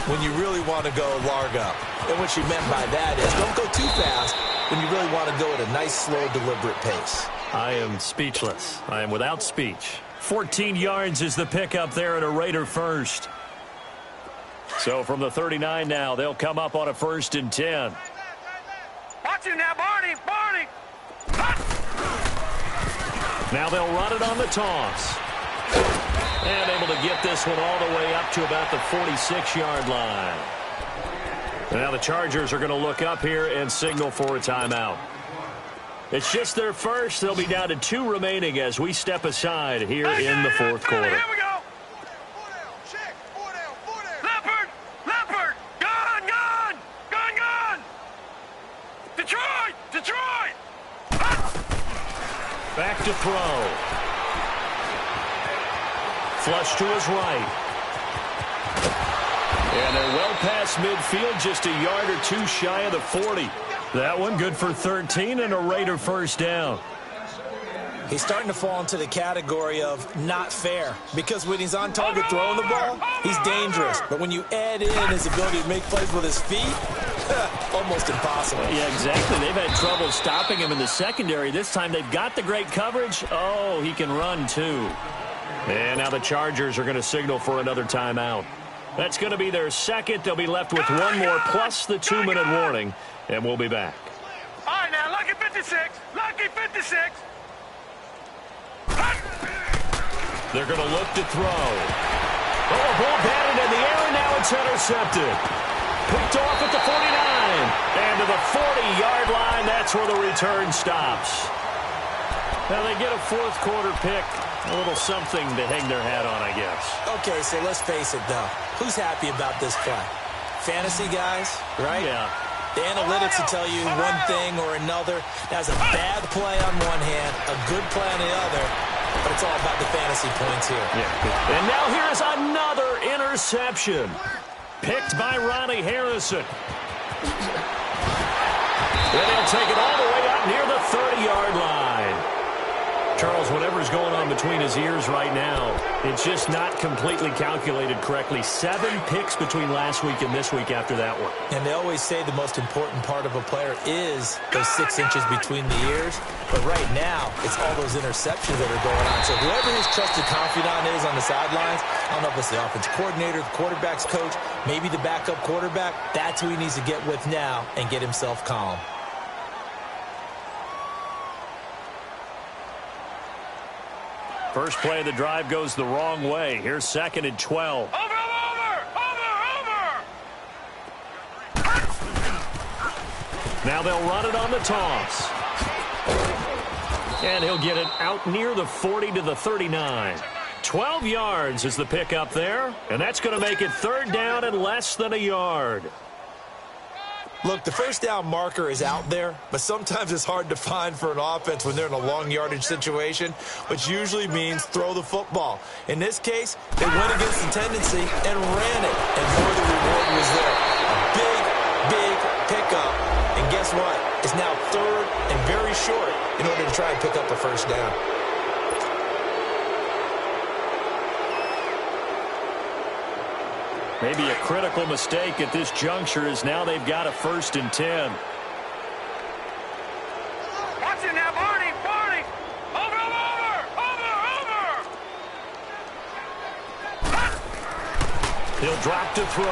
when you really want to go largo. And what she meant by that is don't go too fast when you really want to go at a nice, slow, deliberate pace. I am speechless. I am without speech. 14 yards is the pickup there at a Raider first. So from the 39 now, they'll come up on a 1st and 10. Watch him now, Barney! Barney! Now they'll run it on the toss. And able to get this one all the way up to about the 46-yard line. Now the Chargers are going to look up here and signal for a timeout. It's just their first. They'll be down to 2 remaining as we step aside here in the fourth quarter. Here we go! Leopard! Leopard! Gun! Gun! Gun! Gun! Detroit! Detroit! Back to throw. Flush to his right. And they're well past midfield, just a yard or 2 shy of the 40. That one good for 13 and a Raider first down. He's starting to fall into the category of not fair because when he's on target throwing the ball, he's dangerous. But when you add in his ability to make plays with his feet, almost impossible. Yeah, exactly. They've had trouble stopping him in the secondary. This time they've got the great coverage. Oh, he can run too. And now the Chargers are going to signal for another timeout. That's going to be their second. They'll be left with 1 more plus the 2-minute warning, and we'll be back. All right, now, lucky 56. Lucky 56. They're going to look to throw. Oh, ball batted in the air, and now it's intercepted. Picked off at the 49. And to the 40-yard line, that's where the return stops. Now they get a fourth quarter pick. A little something to hang their hat on, I guess. Okay, so let's face it, though. Who's happy about this play? Fantasy guys, right? Yeah. The analytics will tell you one thing or another. That's a bad play on one hand, a good play on the other, but it's all about the fantasy points here. Yeah. And now here's another interception. Picked by Ronnie Harrison. And he'll take it all the way up near the 30-yard line. Charles, whatever's going on between his ears right now, it's just not completely calculated correctly. 7 picks between last week and this week after that one. And they always say the most important part of a player is those 6 inches between the ears. But right now, it's all those interceptions that are going on. So whoever his trusted confidant is on the sidelines, I don't know if it's the offensive coordinator, the quarterback's coach, maybe the backup quarterback, that's who he needs to get with now and get himself calm. First play of the drive goes the wrong way. Here's 2nd and 12. Over! Now they'll run it on the toss. And he'll get it out near the 40 to the 39. 12 yards is the pickup there, and that's going to make it 3rd down and less than a yard. Look, the first down marker is out there, but sometimes it's hard to find for an offense when they're in a long yardage situation, which usually means throw the football. In this case, they went against the tendency and ran it, and more the reward was there. A big pickup, and guess what? It's now 3rd and very short in order to try and pick up a first down. Maybe a critical mistake at this juncture is now they've got a 1st and 10. Watch it now, Barney! Over! He'll drop to throw.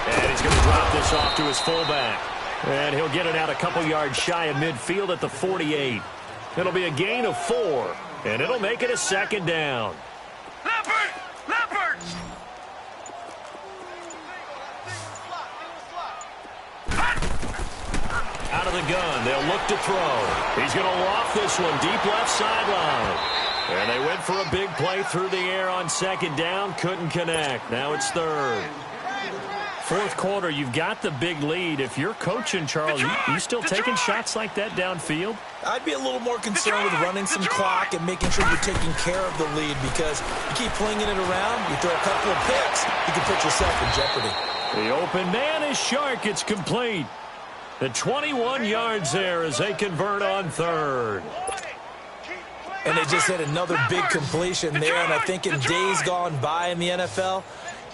And he's going to drop this off to his fullback. And he'll get it out a couple yards shy of midfield at the 48. It'll be a gain of 4, and it'll make it a 2nd down. Leopard! Out of the gun, they'll look to throw. He's going to loft this one deep left sideline. And they went for a big play through the air on 2nd down. Couldn't connect. Now it's 3rd. 4th quarter, you've got the big lead. If you're coaching, Charles, you still taking shots like that downfield? I'd be a little more concerned with running some clock and making sure you're taking care of the lead, because you keep flinging it around, you throw a couple of picks, you can put yourself in jeopardy. The open man is Shark. It's complete. The 21 yards there as they convert on 3rd. And they just hit another big completion there, and I think in days gone by in the NFL,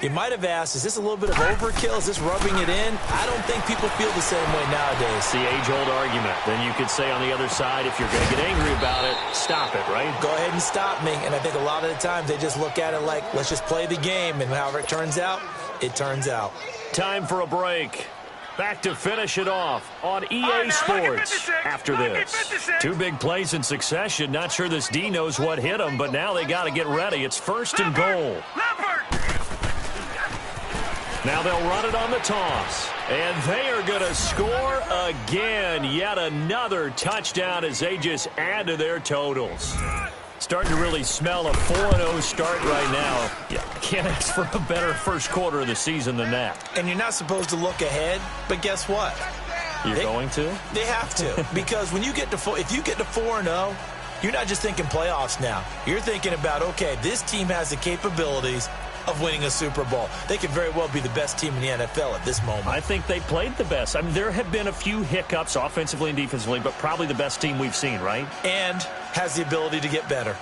you might have asked, is this a little bit of overkill? Is this rubbing it in? I don't think people feel the same way nowadays. It's the age-old argument. Then you could say on the other side, if you're going to get angry about it, stop it, right? Go ahead and stop me. And I think a lot of the times they just look at it like, let's just play the game, and however it turns out, it turns out. Time for a break. Back to finish it off on EA Sports after this. 2 big plays in succession. Not sure this D knows what hit him, but now they got to get ready. It's 1st and goal. Now they'll run it on the toss. And they are going to score again. Yet another touchdown as they just add to their totals. Starting to really smell a 4-0 start right now. Yeah, can't ask for a better first quarter of the season than that. And you're not supposed to look ahead, but guess what? You're going to? They have to. Because when you get to if you get to 4-0, you're not just thinking playoffs now. You're thinking about, okay, this team has the capabilities of winning a Super Bowl. They could very well be the best team in the NFL at this moment. I think they played the best. I mean, there have been a few hiccups offensively and defensively, but probably the best team we've seen, right? And has the ability to get better.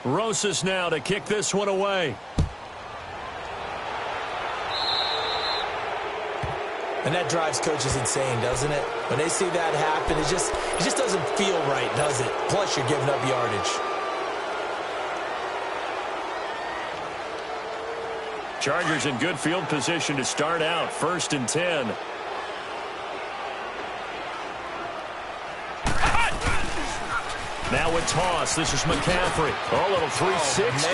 Rosas now to kick this one away. And that drives coaches insane, doesn't it? When they see that happen, it just doesn't feel right, does it? Plus, you're giving up yardage. Chargers in good field position to start out. 1st and 10. Now with toss, this is McCaffrey. Oh, a little 360.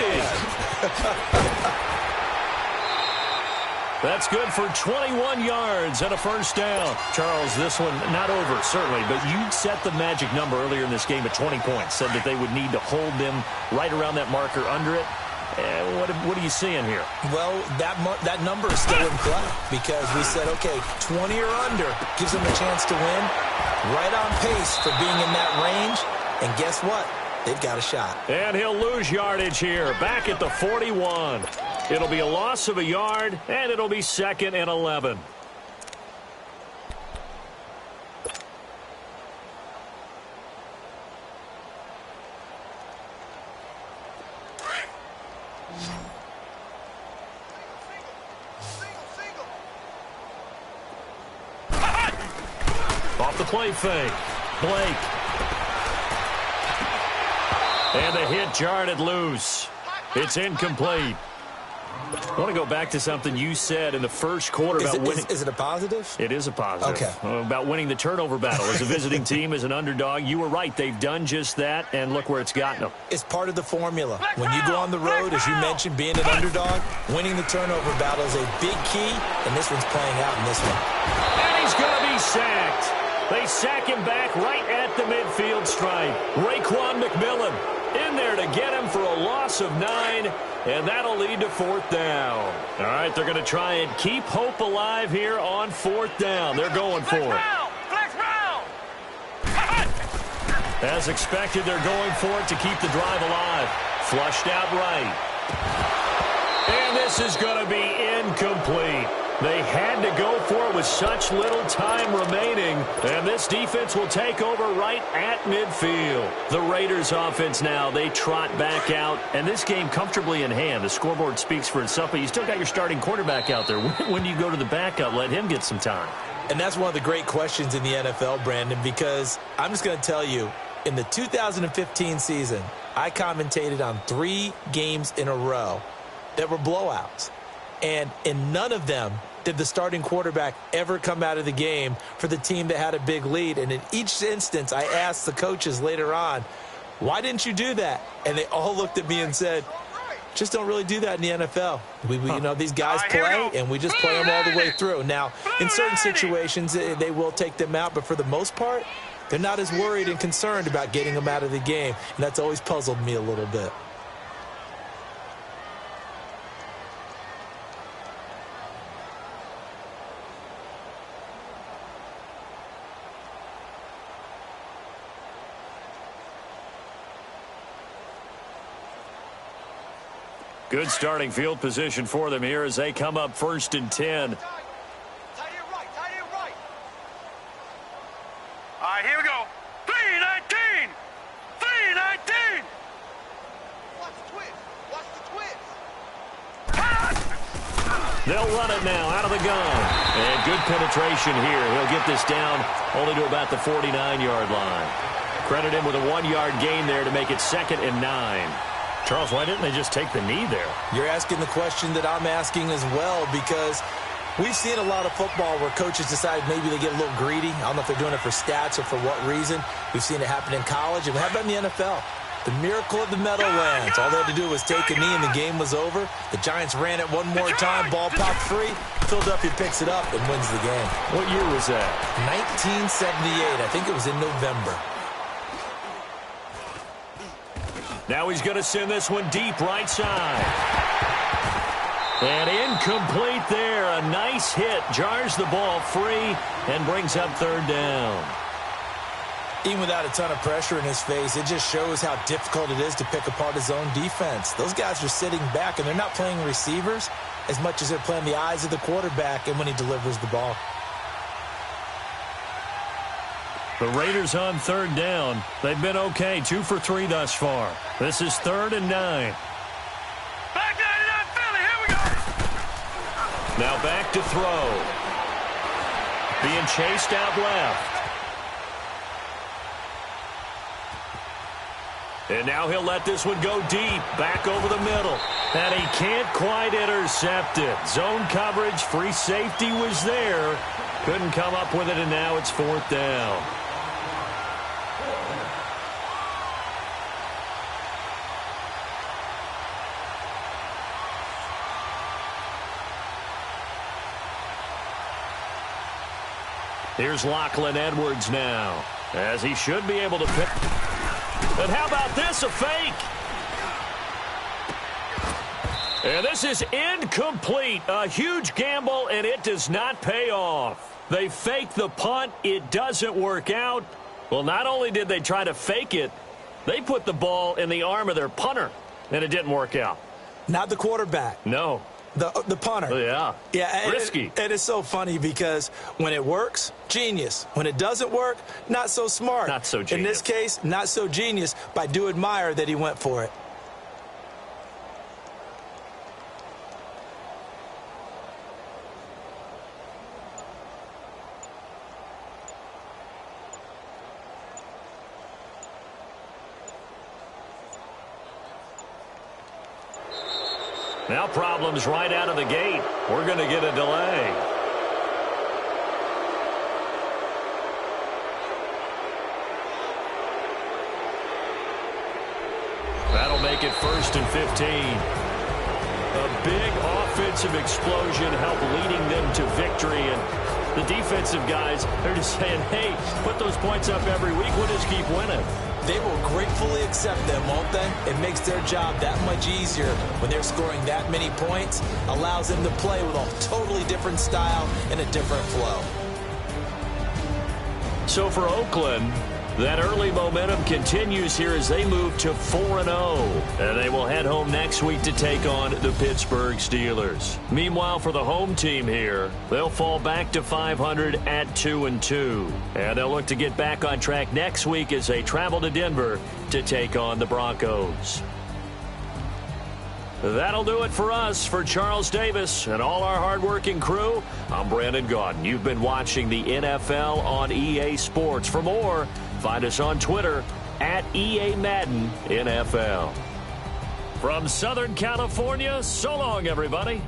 That's good for 21 yards and a first down. Charles, this one not over, certainly, but you'd set the magic number earlier in this game at 20 points. Said that they would need to hold them right around that marker under it. What are you seeing here? Well, that number is still in play because we said, okay, 20 or under gives them a chance to win. Right on pace for being in that range. And guess what? They've got a shot. And he'll lose yardage here, back at the 41. It'll be a loss of a yard, and it'll be 2nd and 11. Off the play fake. Blake. And the hit jarred it loose. It's incomplete. I want to go back to something you said in the first quarter about winning. Is it a positive? It is a positive. Okay. About winning the turnover battle as a visiting team, as an underdog. You were right. They've done just that, and look where it's gotten them. It's part of the formula. When you go on the road, as you mentioned, being an underdog, winning the turnover battle is a big key, and this one's playing out in this one. And he's going to be sacked. They sack him back right at the midfield stripe. Raekwon McMillan in there to get him for a loss of 9. And that'll lead to 4th down. All right, they're going to try and keep hope alive here on 4th down. They're going for it. Flex round. As expected, they're going for it to keep the drive alive. Flushed out right. And this is going to be incomplete. They had to go for it with such little time remaining. And this defense will take over right at midfield. The Raiders offense now, they trot back out. And this game comfortably in hand. The scoreboard speaks for itself, but you still got your starting quarterback out there. When do you go to the backup? Let him get some time. And that's one of the great questions in the NFL, Brandon, because I'm just going to tell you, in the 2015 season, I commentated on 3 games in a row that were blowouts. And in none of them did the starting quarterback ever come out of the game for the team that had a big lead. And in each instance, I asked the coaches later on, why didn't you do that? And they all looked at me and said, just don't really do that in the NFL. You know, these guys play, and we just play them all the way through. Now, in certain situations, they will take them out, but for the most part, they're not as worried and concerned about getting them out of the game. And that's always puzzled me a little bit. Good starting field position for them here as they come up 1st and 10. All right, here we go. 3-19. 3-19. Watch the twist. Watch the twist. They'll run it now out of the gun. And good penetration here. He'll get this down only to about the 49-yard line. Credit him with a 1-yard gain there to make it 2nd and 9. Charles, why didn't they just take the knee there? You're asking the question that I'm asking as well, because we've seen a lot of football where coaches decide maybe they get a little greedy. I don't know if they're doing it for stats or for what reason. We've seen it happen in college, and how about in the NFL? The miracle of the Meadowlands. All they had to do was take a knee, and the game was over. The Giants ran it one more time. Ball popped free. Philadelphia picks it up and wins the game. What year was that? 1978. I think it was in November. Now he's going to send this one deep right side. And incomplete there. A nice hit. Jars the ball free and brings up 3rd down. Even without a ton of pressure in his face, it just shows how difficult it is to pick apart his own defense. Those guys are sitting back, and they're not playing receivers as much as they're playing the eyes of the quarterback and when he delivers the ball. The Raiders on 3rd down. They've been okay. 2 for 3 thus far. This is 3rd and 9. Back 99 Philly. Here we go. Now back to throw. Being chased out left. And now he'll let this one go deep. Back over the middle. And he can't quite intercept it. Zone coverage, free safety was there. Couldn't come up with it, and now it's 4th down. Here's Lachlan Edwards now, as he should be able to pick. And how about this, a fake? And this is incomplete. A huge gamble, and it does not pay off. They fake the punt. It doesn't work out. Well, not only did they try to fake it, they put the ball in the arm of their punter, and it didn't work out. Not the quarterback. No. The punter. Yeah. Yeah. Risky. And it's so funny because when it works, genius. When it doesn't work, not so smart. Not so genius. In this case, not so genius, but I do admire that he went for it. Now problems right out of the gate. We're going to get a delay. That'll make it 1st and 15. A big offensive explosion helped leading them to victory. And the defensive guys, they're just saying, hey, put those points up every week. We'll just keep winning. They will gratefully accept them, won't they? It makes their job that much easier when they're scoring that many points. Allows them to play with a totally different style and a different flow. So for Oakland, that early momentum continues here as they move to 4-0. And they will head home next week to take on the Pittsburgh Steelers. Meanwhile, for the home team here, they'll fall back to 500 at 2-2. And they'll look to get back on track next week as they travel to Denver to take on the Broncos. That'll do it for us. For Charles Davis and all our hardworking crew, I'm Brandon Gaudin. You've been watching the NFL on EA Sports. For more, find us on Twitter at EA Madden NFL. From Southern California, so long, everybody.